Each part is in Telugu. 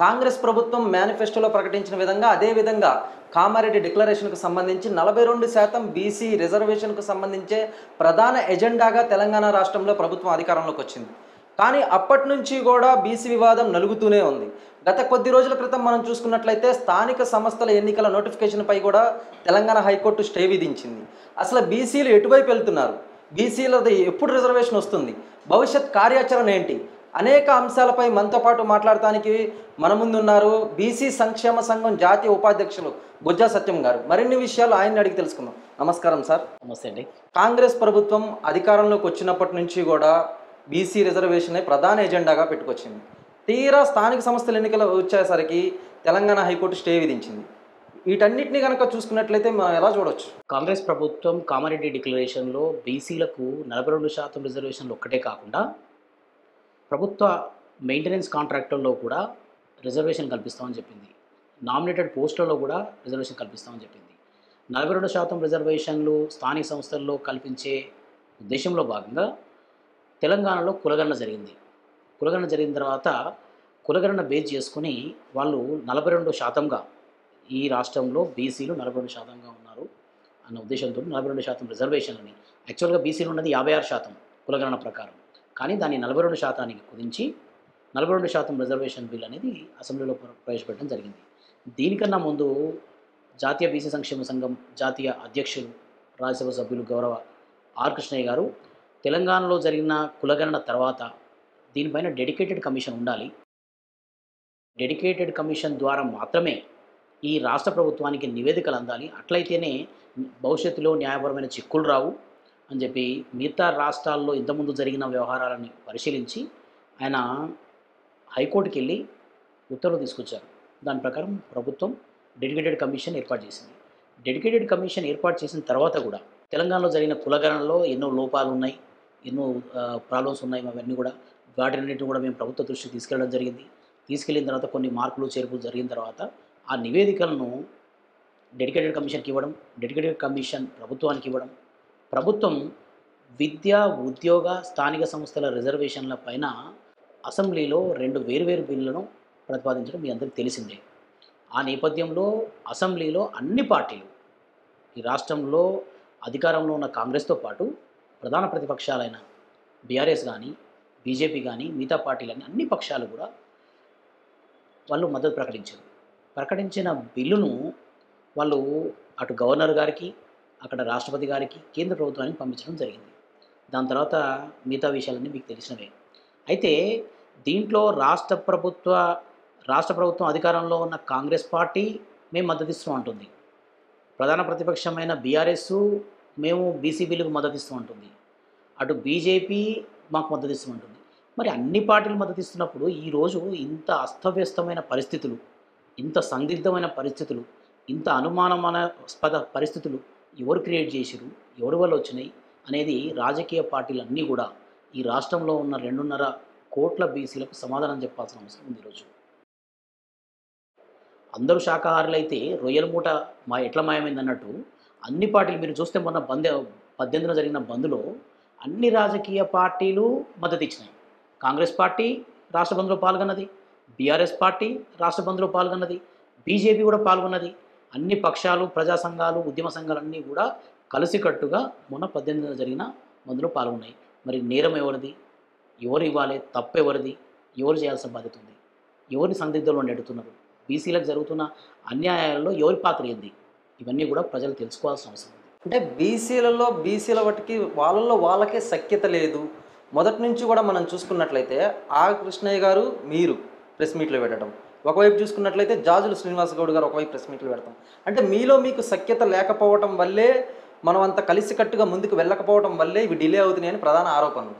కాంగ్రెస్ ప్రభుత్వం మేనిఫెస్టోలో ప్రకటించిన విధంగా అదే విధంగా కామారెడ్డి డిక్లరేషన్కు సంబంధించి 42% బీసీ రిజర్వేషన్కు సంబంధించే ప్రధాన ఎజెండాగా తెలంగాణ రాష్ట్రంలో ప్రభుత్వం అధికారంలోకి వచ్చింది. కానీ అప్పటి నుంచి కూడా బీసీ వివాదం నలుగుతూనే ఉంది. గత కొద్ది రోజుల క్రితం మనం చూసుకున్నట్లయితే స్థానిక సంస్థల ఎన్నికల నోటిఫికేషన్పై కూడా తెలంగాణ హైకోర్టు స్టే విధించింది. అసలు బీసీలు ఎటువైపు వెళ్తున్నారు, బీసీలది ఎప్పుడు రిజర్వేషన్ వస్తుంది, భవిష్యత్ కార్యాచరణ ఏంటి, అనేక అంశాలపై మనతో పాటు మాట్లాడటానికి మన ముందున్నారు బీసీ సంక్షేమ సంఘం జాతీయ ఉపాధ్యక్షులు బొజ్జా సత్యం గారు. మరిన్ని విషయాలు ఆయన్ని అడిగి తెలుసుకుందాం. నమస్కారం సార్. నమస్తే అండి. కాంగ్రెస్ ప్రభుత్వం అధికారంలోకి వచ్చినప్పటి నుంచి కూడా బీసీ రిజర్వేషనే ప్రధాన ఎజెండాగా పెట్టుకొచ్చింది. తీరా స్థానిక సంస్థల ఎన్నికలు వచ్చేసరికి తెలంగాణ హైకోర్టు స్టే విధించింది. వీటన్నిటిని కనుక చూసుకున్నట్లయితే మనం ఎలా చూడవచ్చు? కాంగ్రెస్ ప్రభుత్వం కామారెడ్డి డిక్లరేషన్లో బీసీలకు 42% రిజర్వేషన్లు ఒక్కటే కాకుండా ప్రభుత్వ మెయింటెనెన్స్ కాంట్రాక్టుల్లో కూడా రిజర్వేషన్ కల్పిస్తామని చెప్పింది. నామినేటెడ్ పోస్టులలో కూడా రిజర్వేషన్ కల్పిస్తామని చెప్పింది. 42% రిజర్వేషన్లు స్థానిక సంస్థల్లో కల్పించే ఉద్దేశంలో భాగంగా తెలంగాణలో కులగణన జరిగింది. కులగణన జరిగిన తర్వాత కులగణన బేస్ చేసుకుని వాళ్ళు 42%గా ఈ రాష్ట్రంలో బీసీలు 42%గా ఉన్నారు అన్న ఉద్దేశంతో 42% రిజర్వేషన్లని, యాక్చువల్గా బీసీలు ఉన్నది 56% కులగణన ప్రకారం, కానీ దాన్ని 42%కి కుదించి 42% రిజర్వేషన్ బిల్ అనేది అసెంబ్లీలో ప్రవేశపెట్టడం జరిగింది. దీనికన్నా ముందు జాతీయ బీసీ సంక్షేమ సంఘం జాతీయ అధ్యక్షులు రాజ్యసభ సభ్యులు గౌరవ ఆర్ కృష్ణయ్య గారు తెలంగాణలో జరిగిన కులగణన తర్వాత దీనిపైన డెడికేటెడ్ కమిషన్ ఉండాలి, డెడికేటెడ్ కమిషన్ ద్వారా మాత్రమే ఈ రాష్ట్ర ప్రభుత్వానికి నివేదికలు అందాలి, అట్లయితేనే భవిష్యత్తులో న్యాయపరమైన చిక్కులు రావు అని చెప్పి మిగతా రాష్ట్రాల్లో ఇంతకుముందు జరిగిన వ్యవహారాలని పరిశీలించి ఆయన హైకోర్టుకి వెళ్ళి ఉత్తర్వులు తీసుకొచ్చారు. దాని ప్రకారం ప్రభుత్వం డెడికేటెడ్ కమిషన్ ఏర్పాటు చేసింది. డెడికేటెడ్ కమిషన్ ఏర్పాటు చేసిన తర్వాత కూడా తెలంగాణలో జరిగిన కులగణనలో ఎన్నో లోపాలు ఉన్నాయి, ఎన్నో ప్రాబ్లమ్స్ ఉన్నాయి. అవన్నీ కూడా వాటిన్నింటిని కూడా మేము ప్రభుత్వ దృష్టికి తీసుకెళ్ళడం జరిగింది. తీసుకెళ్ళిన తర్వాత కొన్ని మార్పులు చేర్పులు జరిగిన తర్వాత ఆ నివేదికలను డెడికేటెడ్ కమిషన్కి ఇవ్వడం, డెడికేటెడ్ కమిషన్ ప్రభుత్వానికి ఇవ్వడం, ప్రభుత్వం విద్య, ఉద్యోగ, స్థానిక సంస్థల రిజర్వేషన్ల పైన అసెంబ్లీలో 2 వేర్వేరు బిల్లులను ప్రతిపాదించడం మీ అందరికీ తెలిసిందే. ఆ నేపథ్యంలో అసెంబ్లీలో అన్ని పార్టీలు, ఈ రాష్ట్రంలో అధికారంలో ఉన్న కాంగ్రెస్తో పాటు ప్రధాన ప్రతిపక్షాలైన బీఆర్ఎస్ కానీ, బీజేపీ కానీ, మిగతా పార్టీలని అన్ని పక్షాలు కూడా వాళ్ళు మద్దతు ప్రకటించారు. ప్రకటించిన బిల్లును వాళ్ళు అటు గవర్నర్ గారికి, అక్కడ రాష్ట్రపతి గారికి, కేంద్ర ప్రభుత్వానికి పంపించడం జరిగింది. దాని తర్వాత మిగతా విషయాలన్నీ మీకు తెలిసినవే. అయితే దీంట్లో రాష్ట్ర ప్రభుత్వం అధికారంలో ఉన్న కాంగ్రెస్ పార్టీ మేము మద్దతిస్తూ ఉంటుంది, ప్రధాన ప్రతిపక్షమైన బీఆర్ఎస్ మేము బీసీ బిల్లుకు మద్దతిస్తూ ఉంటుంది, అటు బీజేపీ మాకు మద్దతిస్తూ ఉంటుంది. మరి అన్ని పార్టీలు మద్దతిస్తున్నప్పుడు ఈరోజు ఇంత అస్తవ్యస్తమైన పరిస్థితులు, ఇంత సందిగ్ధమైన పరిస్థితులు, ఇంత అనుమానాస్పద పరిస్థితులు ఎవరు క్రియేట్ చేసిరు, ఎవరి వల్ల వచ్చినాయి అనేది రాజకీయ పార్టీలన్నీ కూడా ఈ రాష్ట్రంలో ఉన్న 2.5 కోట్ల బీసీలకు సమాధానం చెప్పాల్సిన అవసరం ఉంది. ఈరోజు అందరూ శాకాహారులైతే రొయ్యల మూట ఎట్లా మాయమైందన్నట్టు అన్ని పార్టీలు మీరు చూస్తే మొన్న 18న జరిగిన బంద్లో అన్ని రాజకీయ పార్టీలు మద్దతు ఇచ్చినాయి. కాంగ్రెస్ పార్టీ రాష్ట్ర బంద్లో పాల్గొన్నది, బీఆర్ఎస్ పార్టీ రాష్ట్ర బంద్లో పాల్గొన్నది, బీజేపీ కూడా పాల్గొన్నది. అన్ని పక్షాలు, ప్రజా సంఘాలు, ఉద్యమ సంఘాలన్నీ కూడా కలిసికట్టుగా మొన్న 18న జరిగిన బంద్లో పాల్గొన్నాయి. మరి నేరం ఎవరిది, ఎవరు ఇవ్వాలి, తప్పు ఎవరిది, ఎవరు చేయాల్సిన బాధ్యత ఉంది, ఎవరిని సందిగ్ధంలో నెడుతున్నారు, బీసీలకు జరుగుతున్న అన్యాయాలలో ఎవరి పాత్ర ఏంది, ఇవన్నీ కూడా ప్రజలు తెలుసుకోవాల్సిన అవసరం ఉంది. అంటే బీసీల వాటికి వాళ్ళకే సఖ్యత లేదు. మొదటి నుంచి కూడా మనం చూసుకున్నట్లయితే ఆర్ కృష్ణయ్య గారు మీరు ప్రెస్ మీట్లు పెట్టడం, ఒకవైపు చూసుకున్నట్లయితే జాజుల శ్రీనివాస్ గౌడ్ గారు ఒకవైపు ప్రెస్ మీట్లు పెడతాం. అంటే మీకు సఖ్యత లేకపోవటం వల్లే, మనం అంత కలిసికట్టుగా ముందుకు వెళ్ళకపోవడం వల్లే ఇవి డిలే అవుతున్నాయని ప్రధాన ఆరోపణలు.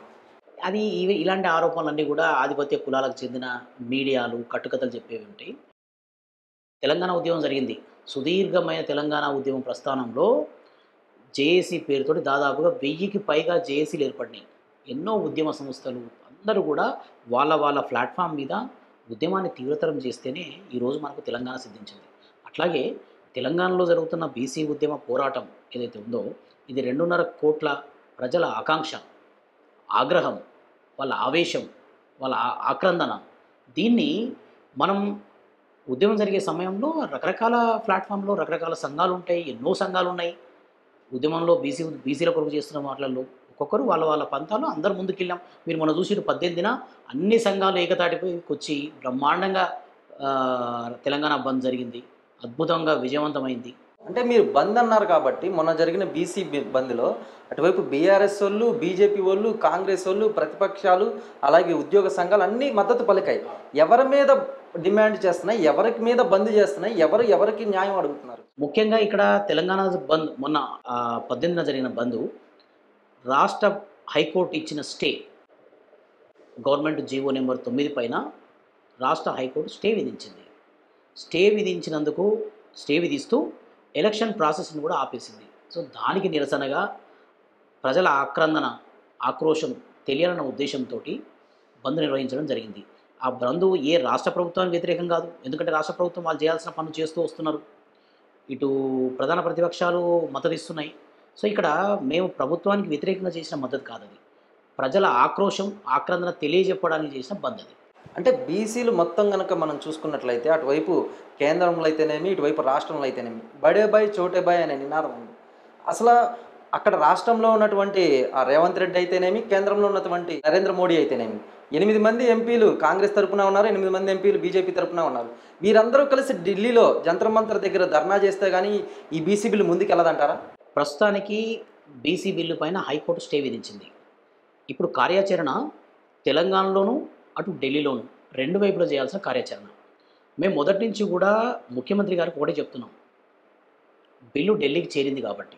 అది ఇలాంటి ఆరోపణలన్నీ కూడా ఆధిపత్య కులాలకు చెందిన మీడియాలు కట్టుకథలు చెప్పేవి ఉంటాయి. తెలంగాణ ఉద్యమం జరిగింది. సుదీర్ఘమైన తెలంగాణ ఉద్యమం ప్రస్థానంలో జేఏసీ పేరుతోటి దాదాపుగా 1000కి పైగా జేఏసీలు ఏర్పడినాయి. ఎన్నో ఉద్యమ సంస్థలు అందరూ కూడా వాళ్ళ ప్లాట్ఫామ్ మీద ఉద్యమాన్ని తీవ్రతరం చేస్తేనే ఈరోజు మనకు తెలంగాణ సిద్ధించింది. అట్లాగే తెలంగాణలో జరుగుతున్న బీసీ ఉద్యమ పోరాటం ఏదైతే ఉందో ఇది 2.5 కోట్ల ప్రజల ఆకాంక్ష, ఆగ్రహం, వాళ్ళ ఆవేశం, వాళ్ళ ఆక్రందన. దీన్ని మనం ఉద్యమం జరిగే సమయంలో రకరకాల ప్లాట్ఫామ్‌లో రకరకాల సంఘాలు ఉంటాయి. ఎన్నో సంఘాలు ఉన్నాయి. ఉద్యమంలో బీసీల కొరకు చేస్తున్న వాటిలలో ఒక్కొక్కరు వాళ్ళ వాళ్ళ పంథాలో అందరూ ముందుకెళ్ళాం. మీరు మొన్న చూసిర్రు 18న అన్ని సంఘాలు ఏకతాటిపైకొచ్చి బ్రహ్మాండంగా తెలంగాణ బంద్ జరిగింది. అద్భుతంగా విజయవంతమైంది. అంటే మీరు బంద్ అన్నారు కాబట్టి మొన్న జరిగిన బీసీ బంద్‌లో అటువైపు బీఆర్ఎస్ వోళ్ళు, బీజేపీ వోళ్ళు, కాంగ్రెస్ వోళ్ళు, ప్రతిపక్షాలు, అలాగే ఉద్యోగ సంఘాలు అన్నీ మద్దతు పలికాయి. ఎవరి మీద డిమాండ్ చేస్తున్నాయి? ఎవరికి మీద బంద్ చేస్తున్నాయి? ఎవరికి న్యాయం అడుగుతున్నారు? ముఖ్యంగా ఇక్కడ తెలంగాణ బంద్ మొన్న 18న జరిగిన బంద్ రాష్ట్ర హైకోర్టు ఇచ్చిన స్టే గవర్నమెంట్ జీవో నెంబర్ 9 పైన రాష్ట్ర హైకోర్టు స్టే విధించింది. స్టే విధిస్తూ ఎలక్షన్ ప్రాసెస్‌ని కూడా ఆపేసింది. సో దానికి నిరసనగా ప్రజల ఆక్రోశం తెలియాలన్న ఉద్దేశంతోటి బంద్ నిర్వహించడం జరిగింది. ఆ బంద్ ఏ రాష్ట్ర ప్రభుత్వానికి వ్యతిరేకం కాదు. ఎందుకంటే రాష్ట్ర ప్రభుత్వం వాళ్ళు చేయాల్సిన పనులు చేస్తూ వస్తున్నారు. ఇటు ప్రధాన ప్రతిపక్షాలు మద్దతిస్తున్నాయి. సో ఇక్కడ మేము ప్రభుత్వానికి వ్యతిరేకంగా చేసిన మద్దతు కాదది. ప్రజల ఆక్రందన తెలియజెప్పడానికి చేసిన బంద్ అది. అంటే బీసీలు మొత్తం గనక మనం చూసుకున్నట్లయితే అటువైపు కేంద్రంలో అయితేనేమి, ఇటువైపు రాష్ట్రంలో అయితేనేమి బడే బాయ్ చోటే బాయ్ అనే నినాదం ఉంది. అసలు అక్కడ రాష్ట్రంలో ఉన్నటువంటి రేవంత్ రెడ్డి అయితేనేమి, కేంద్రంలో ఉన్నటువంటి నరేంద్ర మోడీ అయితేనేమి 8 మంది ఎంపీలు కాంగ్రెస్ తరపున ఉన్నారు, 8 మంది ఎంపీలు బీజేపీ తరపున ఉన్నారు. వీరందరూ కలిసి ఢిల్లీలో జంతర్ మంతర్ దగ్గర ధర్నా చేస్తే కానీ ఈ బీసీ బిల్లు ముందుకు వెళ్ళదంటారా? ప్రస్తుతానికి బీసీ బిల్లు పైన హైకోర్టు స్టే విధించింది. ఇప్పుడు కార్యాచరణ తెలంగాణలోను అటు ఢిల్లీలోను రెండు వైపులా చేయాల్సిన కార్యాచరణ. మేము మొదటి నుంచి కూడా ముఖ్యమంత్రి గారికి ఒకటే చెప్తున్నాం. బిల్లు ఢిల్లీకి చేరింది కాబట్టి,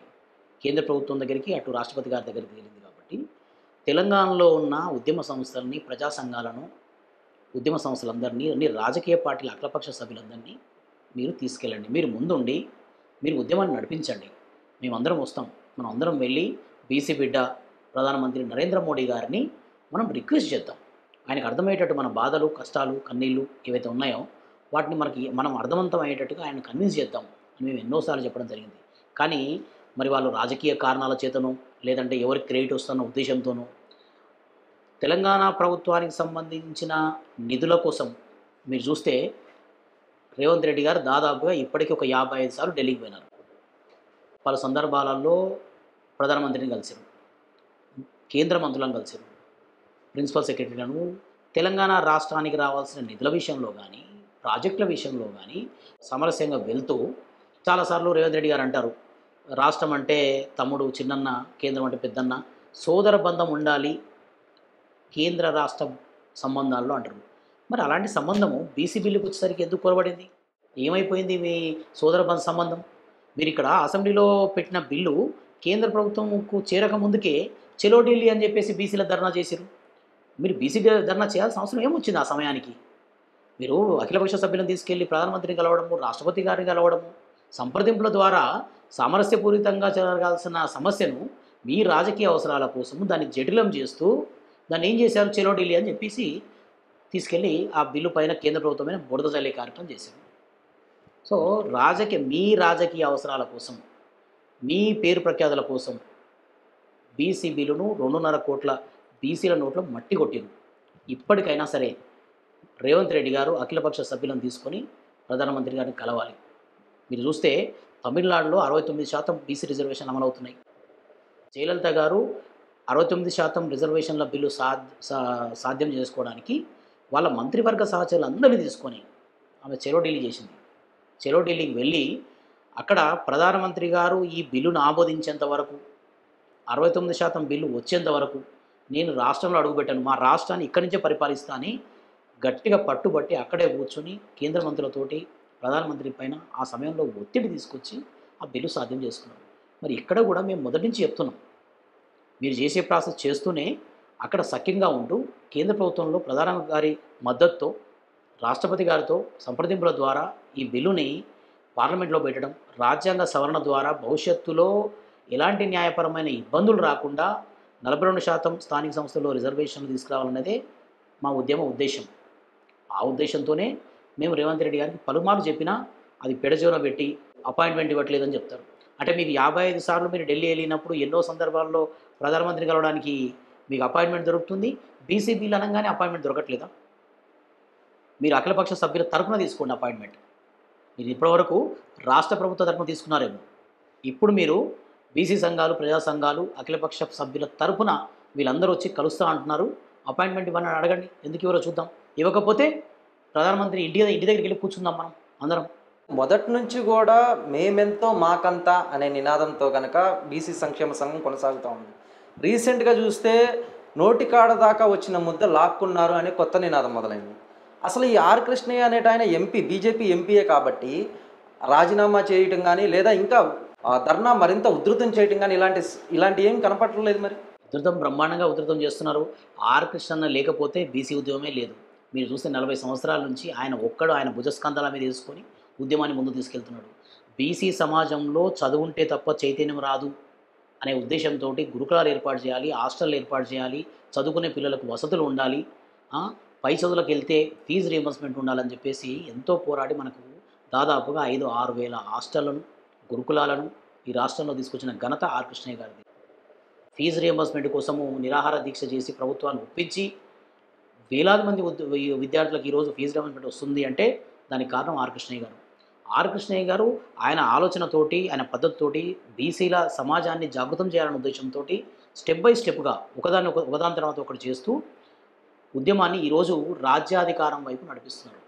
కేంద్ర ప్రభుత్వం దగ్గరికి అటు రాష్ట్రపతి గారి దగ్గరికి చేరింది కాబట్టి, తెలంగాణలో ఉన్న ఉద్యమ సంస్థలని, ప్రజా సంఘాలను, ఉద్యమ సంస్థలందరినీ, అన్ని రాజకీయ పార్టీల అఖిలపక్ష సభ్యులందరినీ మీరు తీసుకెళ్ళండి. మీరు ముందుండి మీరు ఉద్యమాన్ని నడిపించండి. మేమందరం వస్తాం. మనం అందరం వెళ్ళి బీసీ బిడ్డ ప్రధానమంత్రి నరేంద్ర మోడీ గారిని మనం రిక్వెస్ట్ చేద్దాం. ఆయనకు అర్థమయ్యేటట్టు మన బాధలు, కష్టాలు, కన్నీళ్ళు ఏవైతే ఉన్నాయో వాటిని మనం అర్థవంతం అయ్యేటట్టుగా ఆయన కన్విన్స్ చేద్దాం అని మేము ఎన్నోసార్లు చెప్పడం జరిగింది. కానీ మరి వాళ్ళు రాజకీయ కారణాల చేతనో లేదంటే ఎవరికి క్రెడిట్ వస్తున్న ఉద్దేశంతోనో తెలంగాణ ప్రభుత్వానికి సంబంధించిన నిధుల కోసం మీరు చూస్తే రేవంత్ రెడ్డి గారు దాదాపుగా ఇప్పటికీ ఒక 55 సార్లు ఢిల్లీకి పోయినారు. పలు సందర్భాలలో ప్రధానమంత్రిని కలిశారు, కేంద్ర మంత్రులను కలిశారు, ప్రిన్సిపల్ సెక్రటరీలను. తెలంగాణ రాష్ట్రానికి రావాల్సిన నిధుల విషయంలో కానీ, ప్రాజెక్టుల విషయంలో కానీ సమరస్యంగా వెళ్తూ చాలాసార్లు రేవంత్ రెడ్డి గారు అంటారు, రాష్ట్రం అంటే తమ్ముడు చిన్నన్న, కేంద్రం అంటే పెద్దన్న, సోదర బంధం ఉండాలి కేంద్ర రాష్ట్ర సంబంధాల్లో అంటారు. మరి అలాంటి సంబంధము బీసీ బిల్లుకి వచ్చేసరికి ఎందుకు కొరబడింది? ఏమైపోయింది మీ సోదర బంధ సంబంధం? మీరు ఇక్కడ అసెంబ్లీలో పెట్టిన బిల్లు కేంద్ర ప్రభుత్వంకు చేరక ముందుకే చెలో ఢిల్లీ అని చెప్పేసి బీసీల ధర్నా చేశారు. మీరు బీసీ ధర్నా చేయాల్సిన అవసరం ఏమొచ్చింది ఆ సమయానికి? మీరు అఖిలపక్ష సభ్యులను తీసుకెళ్లి ప్రధానమంత్రిని కలవడము, రాష్ట్రపతి గారిని కలవడము, సంప్రదింపుల ద్వారా సామరస్యపూరితంగా జరగాల్సిన సమస్యను మీ రాజకీయ అవసరాల కోసము దాన్ని జటిలం చేస్తూ దాన్ని ఏం చేశారు? చెలో ఢిల్లీ అని చెప్పేసి తీసుకెళ్ళి ఆ బిల్లు పైన కేంద్ర ప్రభుత్వమైన బురద జల్లే కార్యక్రమం చేశారు. సో మీ రాజకీయ అవసరాల కోసం, మీ పేరు ప్రఖ్యాతుల కోసం బీసీ బిల్లును 2.5 కోట్ల బీసీల నోట్లో మట్టి కొట్టింది. ఇప్పటికైనా సరే రేవంత్ రెడ్డి గారు అఖిలపక్ష సభ్యులను తీసుకొని ప్రధానమంత్రి గారిని కలవాలి. మీరు చూస్తే తమిళనాడులో 69% బీసీ రిజర్వేషన్ అమలవుతున్నాయి. జయలలిత గారు 69% రిజర్వేషన్ల బిల్లు సాధ్యం చేసుకోవడానికి వాళ్ళ మంత్రివర్గ సహచరులందరినీ తీసుకొని ఆమె చెరో ఢిల్లీ చేసింది. చెరో ఢిల్లీకి వెళ్ళి అక్కడ ప్రధానమంత్రి గారు ఈ బిల్లును ఆమోదించేంత వరకు, 69% బిల్లు వచ్చేంత వరకు నేను రాష్ట్రంలో అడుగుపెట్టాను, మా రాష్ట్రాన్ని ఇక్కడి నుంచే పరిపాలిస్తా అని గట్టిగా పట్టుబట్టి అక్కడే కూర్చొని కేంద్ర మంత్రులతోటి ప్రధానమంత్రి పైన ఆ సమయంలో ఒత్తిడి తీసుకొచ్చి ఆ బిల్లు సాధ్యం చేసుకున్నాం. మరి ఇక్కడ కూడా మేము మొదటి నుంచి చెప్తున్నాం, మీరు చేసే ప్రాసెస్ చేస్తూనే అక్కడ సఖ్యంగా ఉంటూ కేంద్ర ప్రభుత్వంలో ప్రధాని గారి మద్దతుతో రాష్ట్రపతి గారితో సంప్రదింపుల ద్వారా ఈ బిల్లుని పార్లమెంట్లో పెట్టడం, రాజ్యాంగ సవరణ ద్వారా భవిష్యత్తులో ఎలాంటి న్యాయపరమైన ఇబ్బందులు రాకుండా 42% స్థానిక సంస్థల్లో రిజర్వేషన్లు తీసుకురావాలన్నదే మా ఉద్దేశం. ఆ ఉద్దేశంతోనే మేము రేవంత్ రెడ్డి గారికి పలుమార్లు చెప్పినా అది పెడజోన పెట్టి అపాయింట్మెంట్ ఇవ్వట్లేదని చెప్తారు. అంటే మీకు 55 సార్లు మీరు ఢిల్లీ వెళ్ళినప్పుడు ఎన్నో సందర్భాల్లో ప్రధానమంత్రి కలవడానికి మీకు అపాయింట్మెంట్ దొరుకుతుంది, బీసీ బిల్ అనగానే అపాయింట్మెంట్ దొరకట్లేదా? మీరు అఖిలపక్ష సభ్యుల తరపున తీసుకోండి అపాయింట్మెంట్. మీరు ఇప్పటివరకు రాష్ట్ర ప్రభుత్వ తరపున తీసుకున్నారేమో. ఇప్పుడు మీరు బీసీ సంఘాలు, ప్రజా సంఘాలు, అఖిలపక్ష సభ్యుల తరపున వీళ్ళందరూ వచ్చి కలుస్తా అంటున్నారు. అపాయింట్మెంట్ ఇవ్వని అడగండి. ఎందుకు ఇవ్వరో చూద్దాం. ఇవ్వకపోతే ప్రధానమంత్రి ఇంటి దగ్గరికి వెళ్ళి కూర్చుందాం మనం అందరం. మొదటి నుంచి కూడా మేమెంతో మాకంతా అనే నినాదంతో కనుక బీసీ సంక్షేమ సంఘం కొనసాగుతూ ఉంది. రీసెంట్గా చూస్తే నోటికాడ దాకా వచ్చిన ముద్ద లాక్కున్నారు అనే కొత్త నినాదం మొదలైంది. అసలు ఈ ఆర్ కృష్ణయ్య అనేట ఆయన ఎంపీ, బీజేపీ ఎంపీయే కాబట్టి రాజీనామా చేయటం కానీ లేదా ఇంకా ధర్నా మరింత ఉధృతం చేయటం కానీ ఇలాంటి ఏం కనపడలేదు. మరి బ్రహ్మాండంగా ఉధృతం చేస్తున్నారు. ఆర్ కృష్ణన్న లేకపోతే బీసీ ఉద్యమమే లేదు. మీరు చూస్తే 40 సంవత్సరాల నుంచి ఆయన భుజస్కంధాల మీద తీసుకొని ఉద్యమాన్ని ముందుకు తీసుకెళ్తున్నాడు. బీసీ సమాజంలో చదువుంటే తప్ప చైతన్యం రాదు అనే ఉద్దేశంతో గురుకులాలు ఏర్పాటు చేయాలి, హాస్టళ్ళు ఏర్పాటు చేయాలి, చదువుకునే పిల్లలకు వసతులు ఉండాలి, పై చదువులకు వెళ్తే ఫీజు రీయింబర్స్మెంట్ ఉండాలని చెప్పేసి ఎంతో పోరాడి మనకు దాదాపుగా 5-6 వేల హాస్టళ్లను, గురుకులాలను ఈ రాష్ట్రంలో తీసుకొచ్చిన ఘనత ఆర్ కృష్ణయ్య గారిది. ఫీజు రీయింబర్స్మెంట్ కోసము నిరాహార దీక్ష చేసి ప్రభుత్వాన్ని ఒప్పించి వేలాది మంది విద్యార్థులకు ఈరోజు ఫీజు రీయింబర్స్మెంట్ వస్తుంది అంటే దానికి కారణం ఆర్ కృష్ణయ్య గారు. ఆర్ కృష్ణయ్య గారు ఆయన ఆలోచనతోటి, ఆయన పద్ధతితోటి బీసీల సమాజాన్ని జాగృతం చేయాలనే ఉద్దేశంతో స్టెప్ బై స్టెప్గా ఒకదాని తర్వాత ఒకటి చేస్తూ ఉద్యమాన్ని ఈరోజు రాజ్యాధికారం వైపు నడిపిస్తున్నారు.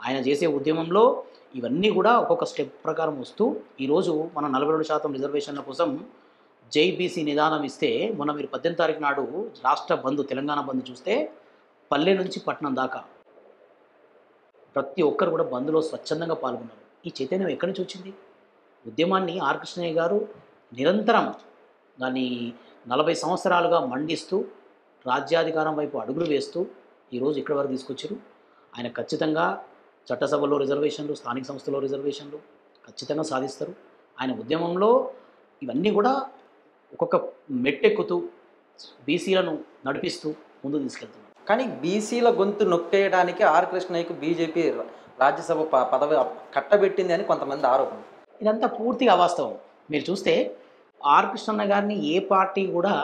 ఆయన చేసే ఉద్యమంలో ఇవన్నీ కూడా ఒక్కొక్క స్టెప్ ప్రకారం వస్తూ ఈరోజు మనం 42% రిజర్వేషన్ల కోసం జై బీసీ నిదానం ఇస్తే మొన్న మీరు 18 తారీఖు నాడు రాష్ట్ర బంద్, తెలంగాణ బంద్ చూస్తే పల్లె నుంచి పట్టణం దాకా ప్రతి ఒక్కరు కూడా బంద్లో స్వచ్ఛందంగా పాల్గొన్నారు. ఈ చైతన్యం ఎక్కడి నుంచి వచ్చింది? ఉద్యమాన్ని ఆర్ కృష్ణయ్య గారు నిరంతరం దాన్ని 40 సంవత్సరాలుగా మండిస్తూ రాజ్యాధికారం వైపు అడుగులు వేస్తూ ఈరోజు ఇక్కడి వరకు తీసుకొచ్చారు. ఆయన ఖచ్చితంగా చట్టసభలో రిజర్వేషన్లు, స్థానిక సంస్థలో రిజర్వేషన్లు ఖచ్చితంగా సాధిస్తారు. ఆయన ఉద్యమంలో ఇవన్నీ కూడా ఒక్కొక్క మెట్టెక్కుతూ బీసీలను నడిపిస్తూ ముందుకు తీసుకెళ్తున్నారు. కానీ బీసీల గొంతు నొక్కేయడానికి ఆర్ కృష్ణయ్యకు బీజేపీ రాజ్యసభ పదవి కట్టబెట్టింది అని కొంతమంది ఆరోపణ. ఇదంతా పూర్తిగా అవాస్తవం. మీరు చూస్తే ఆర్ కృష్ణన్న గారిని ఏ పార్టీ కూడా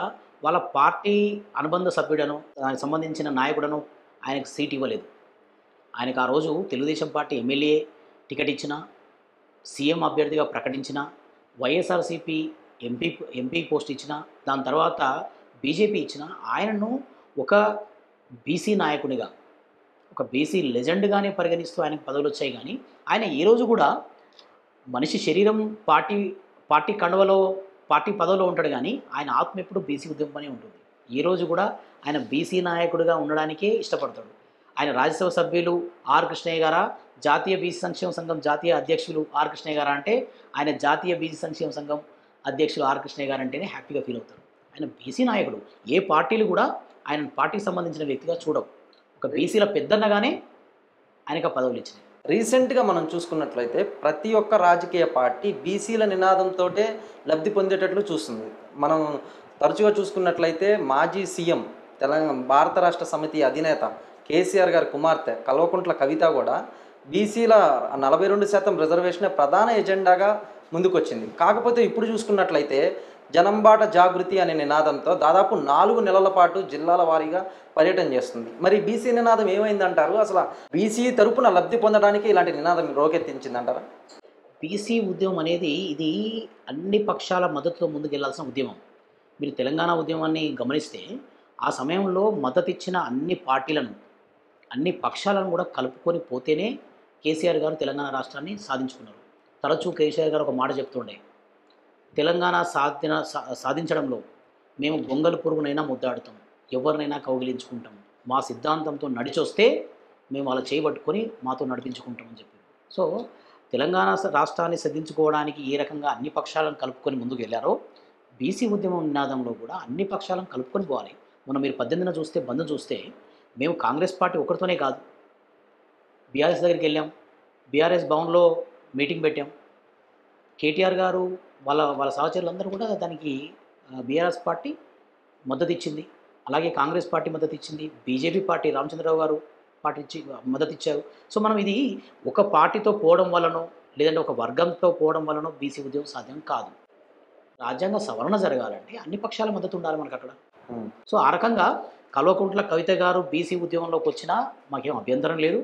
వాళ్ళ పార్టీ అనుబంధ సభ్యుడను, దానికి సంబంధించిన నాయకుడను ఆయనకు సీట్ ఇవ్వలేదు. ఆయనకు ఆ రోజు తెలుగుదేశం పార్టీ ఎమ్మెల్యే టికెట్ ఇచ్చిన, సీఎం అభ్యర్థిగా ప్రకటించిన, వైఎస్ఆర్సీపీ ఎంపీ పోస్ట్ ఇచ్చిన, దాని తర్వాత బీజేపీ ఇచ్చిన ఆయనను ఒక బీసీ నాయకునిగా, ఒక బీసీ లెజెండ్గానే పరిగణిస్తూ ఆయనకు పదవులు వచ్చాయి. కానీ ఆయన ఏ రోజు కూడా మనిషి శరీరం పార్టీ కండువలో, పార్టీ పదవిలో ఉంటాడు, కానీ ఆయన ఆత్మ ఎప్పుడు బీసీ ఉద్యమం ఉంటుంది. ఏ రోజు కూడా ఆయన బీసీ నాయకుడిగా ఉండడానికే ఇష్టపడతాడు. ఆయన రాజ్యసభ సభ్యులు ఆర్ కృష్ణయ్య గారా, జాతీయ బీసీ సంక్షేమ సంఘం జాతీయ అధ్యక్షులు ఆర్ కృష్ణయ్య గారా అంటే ఆయన జాతీయ బీసీ సంక్షేమ సంఘం అధ్యక్షులు ఆర్ కృష్ణయ్య గారు అంటేనే హ్యాపీగా ఫీల్ అవుతాడు. ఆయన బీసీ నాయకుడు. ఏ పార్టీలు కూడా ఆయన పార్టీకి సంబంధించిన వ్యక్తిగా చూడవు. ఒక బీసీల పెద్దన్నగానే ఆయనకు పదవులు ఇచ్చినాయి. రీసెంట్గా మనం చూసుకున్నట్లయితే ప్రతి ఒక్క రాజకీయ పార్టీ బీసీల నినాదంతో లబ్ధి పొందేటట్లు చూస్తుంది. మనం తరచుగా చూసుకున్నట్లయితే మాజీ సీఎం, భారత రాష్ట్ర సమితి అధినేత కేసీఆర్ గారి కుమార్తె కల్వకుంట్ల కవిత కూడా బీసీల 42% రిజర్వేషన్ ప్రధాన ఎజెండాగా ముందుకొచ్చింది. కాకపోతే ఇప్పుడు చూసుకున్నట్లయితే జనంబాట జాగృతి అనే నినాదంతో దాదాపు 4 నెలల పాటు జిల్లాల వారీగా పర్యటన చేస్తుంది. మరి బీసీ నినాదం ఏమైందంటారు? అసలు బీసీ తరపున లబ్ధి పొందడానికి ఇలాంటి నినాదం రోకెత్తించిందంటారా? బీసీ ఉద్యమం అనేది ఇది అన్ని పక్షాల మద్దతుతో ముందుకెళ్లాల్సిన ఉద్యమం. మీరు తెలంగాణ ఉద్యమాన్ని గమనిస్తే ఆ సమయంలో మద్దతిచ్చిన అన్ని పార్టీలను, అన్ని పక్షాలను కూడా కలుపుకొని పోతేనే కేసీఆర్ గారు తెలంగాణ రాష్ట్రాన్ని సాధించుకున్నారు. తరచూ కేసీఆర్ గారు ఒక మాట చెప్తుండే, తెలంగాణ సాధించడంలో మేము గొంగలు పురుగునైనా ముద్దాడుతాం, ఎవరినైనా కౌగిలించుకుంటాం, మా సిద్ధాంతంతో నడిచొస్తే మేము వాళ్ళ చేయబట్టుకొని మాతో నడిపించుకుంటామని చెప్పి. సో తెలంగాణ రాష్ట్రాన్ని సాధించుకోవడానికి ఏ రకంగా అన్ని పక్షాలను కలుపుకొని ముందుకు వెళ్ళారో బీసీ ఉద్యమం నినాదంలో కూడా అన్ని పక్షాలను కలుపుకొని పోవాలి. మనం మీరు 18న చూస్తే, బంద్ చూస్తే మేము కాంగ్రెస్ పార్టీ ఒకరితోనే కాదు, బీఆర్ఎస్ దగ్గరికి వెళ్ళాం, బీఆర్ఎస్ భవన్లో మీటింగ్ పెట్టాం. కేటీఆర్ గారు వాళ్ళ సహచరులందరూ కూడా దానికి బీఆర్ఎస్ పార్టీ మద్దతు ఇచ్చింది. అలాగే కాంగ్రెస్ పార్టీ మద్దతు ఇచ్చింది, బీజేపీ పార్టీ రామచంద్రరావు గారు పార్టీ మద్దతు ఇచ్చారు. సో మనం ఇది ఒక పార్టీతో పోవడం వలనో లేదంటే ఒక వర్గంతో పోవడం వలనో బీసీ ఉద్యమం సాధ్యం కాదు. రాజ్యాంగ సవరణ జరగాలంటే అన్ని పక్షాల మద్దతు ఉండాలి మనకు అక్కడ. సో ఆ రకంగా కల్వకుంట్ల కవిత గారు బీసీ ఉద్యమంలోకి వచ్చినా మాకేం అభ్యంతరం లేదు.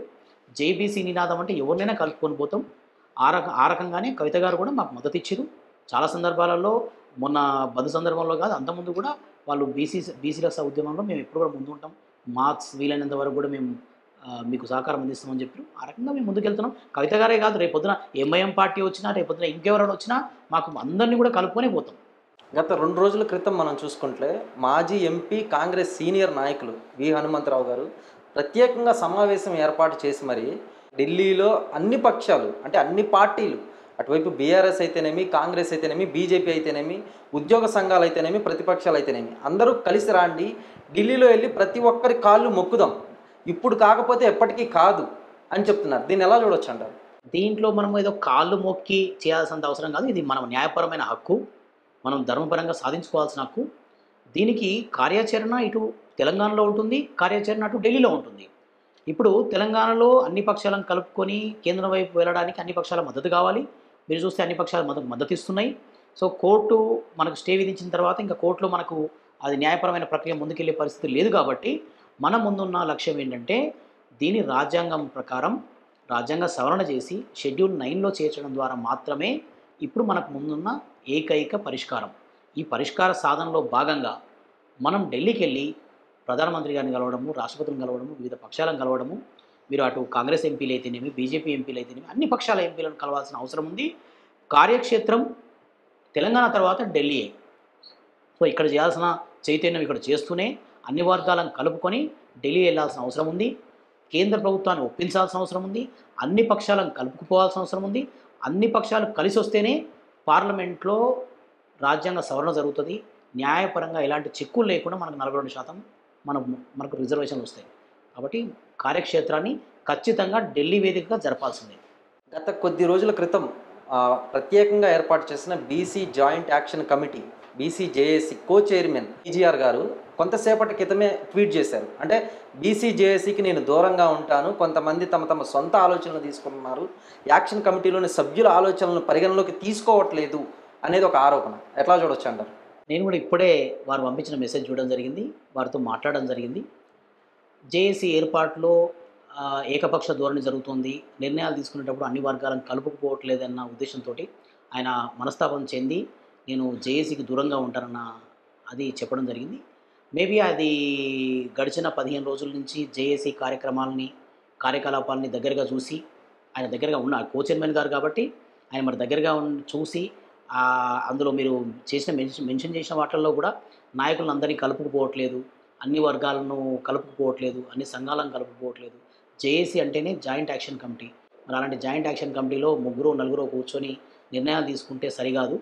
జేబీసీ నినాదం అంటే ఎవరినైనా కలుపుకొని పోతాం. ఆ రకంగానే కవిత గారు కూడా మాకు మద్దతు ఇచ్చారు. చాలా సందర్భాలలో మొన్న బంద్ సందర్భంలో కాదు, అంతకుముందు కూడా వాళ్ళు బీసీల ఉద్యమంలో మేము ఎప్పుడు కూడా ముందు ఉంటాం. మార్క్స్ వీలైనంత వరకు కూడా మేము మీకు సహకారం అందిస్తామని చెప్పారు. ఆ రకంగా మేము ముందుకెళ్తున్నాం. కవిత గారే కాదు, రేపొద్దున ఎంఐఎం పార్టీ వచ్చినా, రేపొద్దున ఇంకెవరైనా వచ్చినా మాకు అందరినీ కూడా కలుపుకొని పోతాం. గత 2 రోజుల క్రితం మనం చూసుకుంటే మాజీ ఎంపీ కాంగ్రెస్ సీనియర్ నాయకులు వి హనుమంతరావు గారు ప్రత్యేకంగా సమావేశం ఏర్పాటు చేసి మరి ఢిల్లీలో అన్ని పక్షాలు అంటే అన్ని పార్టీలు, అటువైపు బీఆర్ఎస్ అయితేనేమి, కాంగ్రెస్ అయితేనేమి, బీజేపీ అయితేనేమి, ఉద్యోగ సంఘాలు అయితేనేమి, ప్రతిపక్షాలు అయితేనేమి అందరూ కలిసి రాండి, ఢిల్లీలో వెళ్ళి ప్రతి ఒక్కరి కాళ్ళు మొక్కుదాం, ఇప్పుడు కాకపోతే ఎప్పటికీ కాదు అని చెప్తున్నారు. దీన్ని ఎలా చూడొచ్చు అంటారు? దీంట్లో మనం ఏదో కాళ్ళు మొక్కి చేయాల్సినంత అవసరం కాదు. ఇది మనం న్యాయపరమైన హక్కు, మనం ధర్మపరంగా సాధించుకోవాల్సిన హక్కు. దీనికి కార్యాచరణ ఇటు తెలంగాణలో ఉంటుంది, కార్యాచరణ అటు ఢిల్లీలో ఉంటుంది. ఇప్పుడు తెలంగాణలో అన్ని పక్షాలను కలుపుకొని కేంద్రం వైపు వెళ్ళడానికి అన్ని పక్షాల మద్దతు కావాలి. మీరు చూస్తే అన్ని పక్షాలు మద్దతు ఇస్తున్నాయి. సో కోర్టు మనకు స్టే విధించిన తర్వాత ఇంకా కోర్టులో మనకు అది న్యాయపరమైన ప్రక్రియ ముందుకెళ్లే పరిస్థితి లేదు. కాబట్టి మన ముందున్న లక్ష్యం ఏంటంటే దీని రాజ్యాంగం ప్రకారం రాజ్యాంగ సవరణ చేసి షెడ్యూల్ 9లో చేర్చడం ద్వారా మాత్రమే ఇప్పుడు మనకు ముందున్న ఏకైక పరిష్కారం. ఈ పరిష్కార సాధనలో భాగంగా మనం ఢిల్లీకి వెళ్ళి ప్రధానమంత్రి గారిని కలవడము, రాష్ట్రపతిని కలవడము, వివిధ పక్షాలను కలవడము, మీరు అటు కాంగ్రెస్ ఎంపీలు అయితేనేమి, బీజేపీ ఎంపీలు అయితేనేమి అన్ని పక్షాల ఎంపీలను కలవాల్సిన అవసరం ఉంది. కార్యక్షేత్రం తెలంగాణ తర్వాత ఢిల్లీయే. సో ఇక్కడ చేయాల్సిన చైతన్యం ఇక్కడ చేస్తూనే అన్ని వర్గాలను కలుపుకొని ఢిల్లీ వెళ్ళాల్సిన అవసరం ఉంది. కేంద్ర ప్రభుత్వాన్ని ఒప్పించాల్సిన అవసరం ఉంది. అన్ని పక్షాలను కలుపుకుపోవాల్సిన అవసరం ఉంది. అన్ని పక్షాలు కలిసి వస్తేనే పార్లమెంట్లో రాజ్యాంగ సవరణ జరుగుతుంది. న్యాయపరంగా ఎలాంటి చిక్కులు లేకుండా మనకు 42% మనకు రిజర్వేషన్లు వస్తాయి. కాబట్టి కార్యక్షేత్రాన్ని ఖచ్చితంగా ఢిల్లీ వేదికగా జరపాల్సిందే. గత కొద్ది రోజుల క్రితం ప్రత్యేకంగా ఏర్పాటు చేసిన BC joint action committee BCJAC కో చైర్మన్ ఈజీఆర్ గారు కొంతసేపటి క్రితమే ట్వీట్ చేశారు. అంటే బీసీజేఏసీకి నేను దూరంగా ఉంటాను, కొంతమంది తమ సొంత ఆలోచనలు తీసుకుంటున్నారు, యాక్షన్ కమిటీలోని సభ్యుల ఆలోచనలను పరిగణలోకి తీసుకోవట్లేదు అనేది ఒక ఆరోపణ. ఎట్లా చూడొచ్చు అంటారు? నేను కూడా ఇప్పుడే వారు పంపించిన మెసేజ్ చూడడం జరిగింది, వారితో మాట్లాడడం జరిగింది. జేఏసీ ఏర్పాటులో ఏకపక్ష ధోరణి జరుగుతుంది, నిర్ణయాలు తీసుకునేటప్పుడు అన్ని వర్గాలను కలుపుకుపోవట్లేదన్న ఉద్దేశంతో ఆయన మనస్తాపం చెంది నేను జేఏసీకి దూరంగా ఉంటానన్న అది చెప్పడం జరిగింది. మేబీ అది గడిచిన 15 రోజుల నుంచి జేఏసీ కార్యకలాపాలని దగ్గరగా చూసి ఆయన దగ్గరగా ఉన్న కో చైర్మన్ గారు కాబట్టి ఆయన మరి దగ్గరగా చూసి అందులో మీరు మెన్షన్ చేసిన వాటిల్లో కూడా నాయకులను అందరినీ కలుపుకుపోవట్లేదు, అన్ని వర్గాలను కలుపుకుపోవట్లేదు, అన్ని సంఘాలను కలుపుకుపోవట్లేదు. జేఏసీ అంటేనే జాయింట్ యాక్షన్ కమిటీ. మరి అలాంటి జాయింట్ యాక్షన్ కమిటీలో 3-4 కూర్చొని నిర్ణయాలు తీసుకుంటే సరికాదు.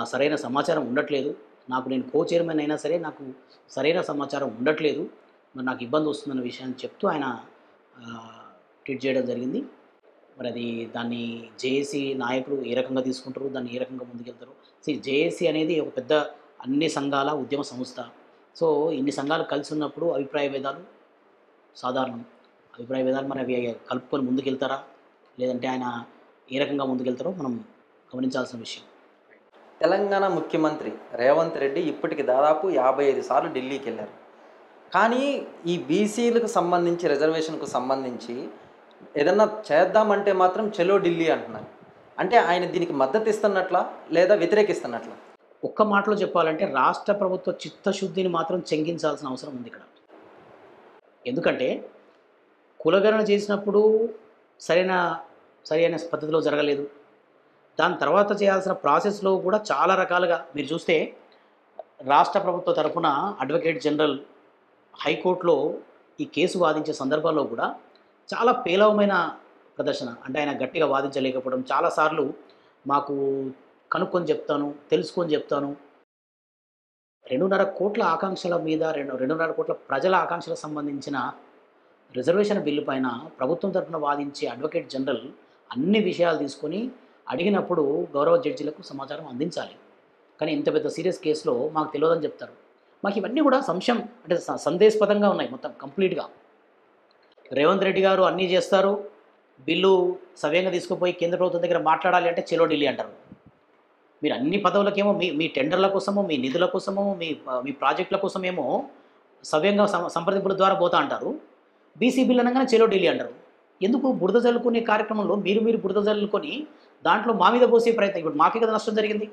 సరైన సమాచారం ఉండట్లేదు. నేను కో చైర్మన్ అయినా సరే నాకు సరైన సమాచారం ఉండట్లేదు, మరి నాకు ఇబ్బంది వస్తుందన్న విషయాన్ని చెప్తూ ఆయన ట్వీట్ చేయడం జరిగింది. మరి అది దాన్ని జేఏసీ నాయకులు ఏ రకంగా తీసుకుంటారు, దాన్ని ఏ రకంగా ముందుకెళ్తారు. జేఏసీ అనేది ఒక పెద్ద అన్ని సంఘాల ఉద్యమ సంస్థ. సో ఇన్ని సంఘాలు కలిసి ఉన్నప్పుడు అభిప్రాయ భేదాలు సాధారణం. అభిప్రాయ భేదాలు మరి అవి కలుపుకొని ముందుకెళ్తారా, లేదంటే ఆయన ఏ రకంగా ముందుకెళ్తారో మనం గమనించాల్సిన విషయం. తెలంగాణ ముఖ్యమంత్రి రేవంత్ రెడ్డి ఇప్పటికి దాదాపు 55 సార్లు ఢిల్లీకి వెళ్ళారు. కానీ ఈ బీసీలకు సంబంధించి రిజర్వేషన్కు సంబంధించి ఏదన్నా చేద్దామంటే మాత్రం చలో ఢిల్లీ అంటున్నారు. అంటే ఆయన దీనికి మద్దతు ఇస్తున్నట్లా లేదా వ్యతిరేకిస్తున్నట్లా? ఒక్క మాటలో చెప్పాలంటే రాష్ట్ర ప్రభుత్వ చిత్తశుద్ధిని మాత్రం చెంగించాల్సిన అవసరం ఉంది ఇక్కడ. ఎందుకంటే కులగణన చేసినప్పుడు సరైన పద్ధతిలో జరగలేదు. దాని తర్వాత చేయాల్సిన ప్రాసెస్లో కూడా చాలా రకాలుగా మీరు చూస్తే రాష్ట్ర ప్రభుత్వ తరఫున అడ్వకేట్ జనరల్ హైకోర్టులో ఈ కేసు వాదించే సందర్భాల్లో కూడా చాలా పేలవమైన ప్రదర్శన. అంటే ఆయన గట్టిగా వాదించలేకపోవడం, చాలాసార్లు మాకు కనుక్కొని చెప్తాను, తెలుసుకొని చెప్తాను, 2.5 కోట్ల ఆకాంక్షల మీద 2.5 కోట్ల ప్రజల ఆకాంక్షలకు సంబంధించిన రిజర్వేషన్ బిల్లు పైన ప్రభుత్వం తరఫున వాదించే అడ్వకేట్ జనరల్ అన్ని విషయాలు తీసుకొని అడిగినప్పుడు గౌరవ జడ్జీలకు సమాచారం అందించాలి. కానీ ఇంత పెద్ద సీరియస్ కేసులో మాకు తెలియదని చెప్తారు. మాకు ఇవన్నీ కూడా సంశయం, అంటే సందేశపదంగా ఉన్నాయి మొత్తం కంప్లీట్గా. రేవంత్ రెడ్డి గారు అన్నీ చేస్తారు, బిల్లు సవ్యంగా తీసుకుపోయి కేంద్ర ప్రభుత్వం దగ్గర మాట్లాడాలి అంటే చెలో ఢిల్లీ అంటారు. మీరు అన్ని పదవులకేమో మీ టెండర్ల కోసమో, మీ నిధుల కోసమో, మీ ప్రాజెక్టుల కోసమేమో సవ్యంగా సంప్రదింపుల ద్వారా పోతా అంటారు. బీసీ బిల్ అనగానే చెలో ఢిల్లీ అంటారు. ఎందుకు బురద జల్లుకునే కార్యక్రమంలో మీరు బురద జల్లుకొని దాంట్లో మా మీద పోసే ప్రయత్నం, ఇప్పుడు మాకే కదా నష్టం జరిగింది.